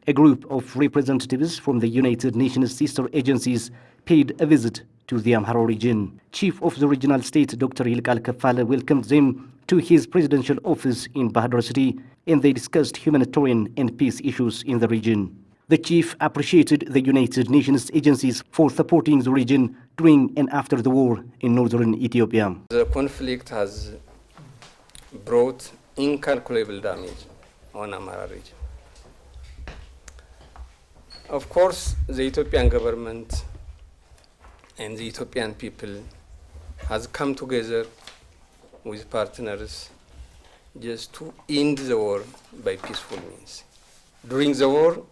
A group of representatives from the United Nations sister agencies paid a visit to the Amhara region. Chief of the regional state, Dr. Yilkal Kefale, welcomed them to his presidential office in Bahar Dar city, and they discussed humanitarian and peace issues in the region. The chief appreciated the United Nations agencies for supporting the region during and after the war in northern Ethiopia. The conflict has brought incalculable damage on Amhara region. Of course, the Ethiopian government and the Ethiopian people has come together with partners just to end the war by peaceful means. During the war,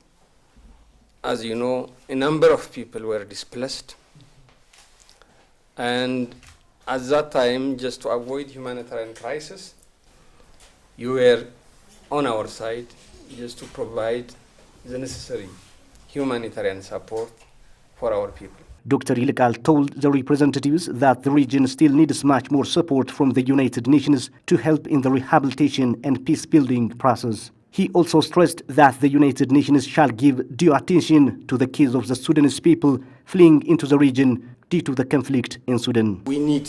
as you know, a number of people were displaced, and at that time, just to avoid humanitarian crisis, you were on our side just to provide the necessary humanitarian support for our people. Dr. Yilkal told the representatives that the region still needs much more support from the United Nations to help in the rehabilitation and peace-building process. He also stressed that the United Nations shall give due attention to the case of the Sudanese people fleeing into the region due to the conflict in Sudan. We need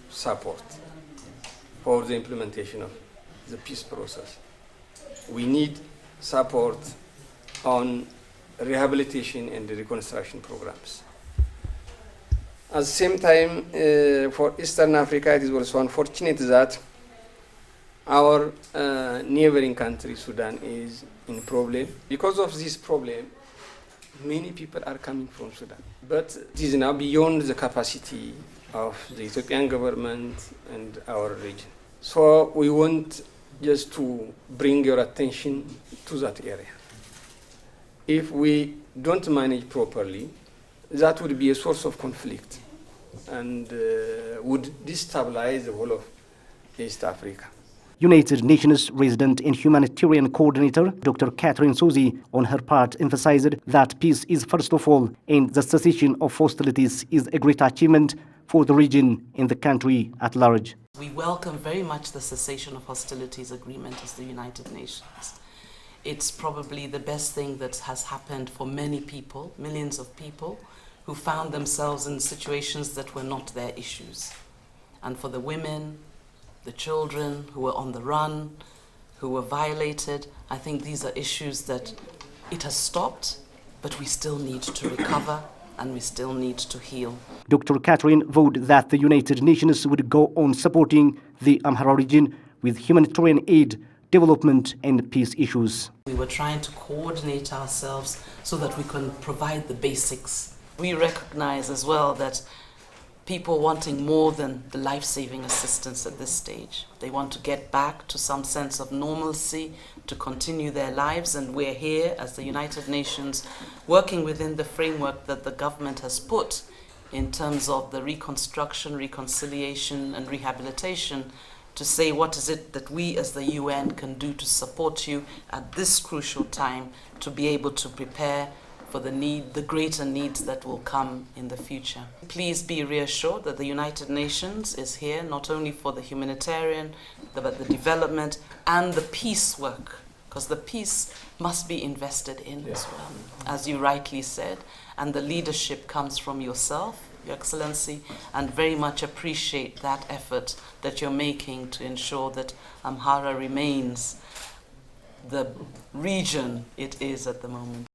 support for the implementation of the peace process. We need support on rehabilitation and reconstruction programs. At the same time, for Eastern Africa, it is also unfortunate that our neighboring country, Sudan, is in problem. Because of this problem, many people are coming from Sudan. But it is now beyond the capacity of the Ethiopian government and our region. So we want just to bring your attention to that area. If we don't manage properly, that would be a source of conflict and would destabilize the whole of East Africa. United Nations Resident and Humanitarian Coordinator Dr. Catherine Suzy, on her part, emphasized that peace is first of all, and the cessation of hostilities is a great achievement for the region and the country at large. We welcome very much the cessation of hostilities agreement as the United Nations. It's probably the best thing that has happened for many people, millions of people, who found themselves in situations that were not their issues. And for the women, the children who were on the run, who were violated, I think these are issues that it has stopped, but we still need to recover and we still need to heal. Dr. Catherine vowed that the United Nations would go on supporting the Amhara region with humanitarian aid, development and peace issues. We were trying to coordinate ourselves so that we can provide the basics. We recognize as well that people wanting more than the life-saving assistance at this stage. They want to get back to some sense of normalcy, to continue their lives, and we're here as the United Nations working within the framework that the government has put in terms of the reconstruction, reconciliation and rehabilitation, to say what is it that we as the UN can do to support you at this crucial time to be able to prepare for the greater needs that will come in the future. Please be reassured that the United Nations is here not only for the humanitarian, but the development and the peace work, because the peace must be invested in as well, as you rightly said, and the leadership comes from yourself, Your Excellency, and very much appreciate that effort that you're making to ensure that Amhara remains the region it is at the moment.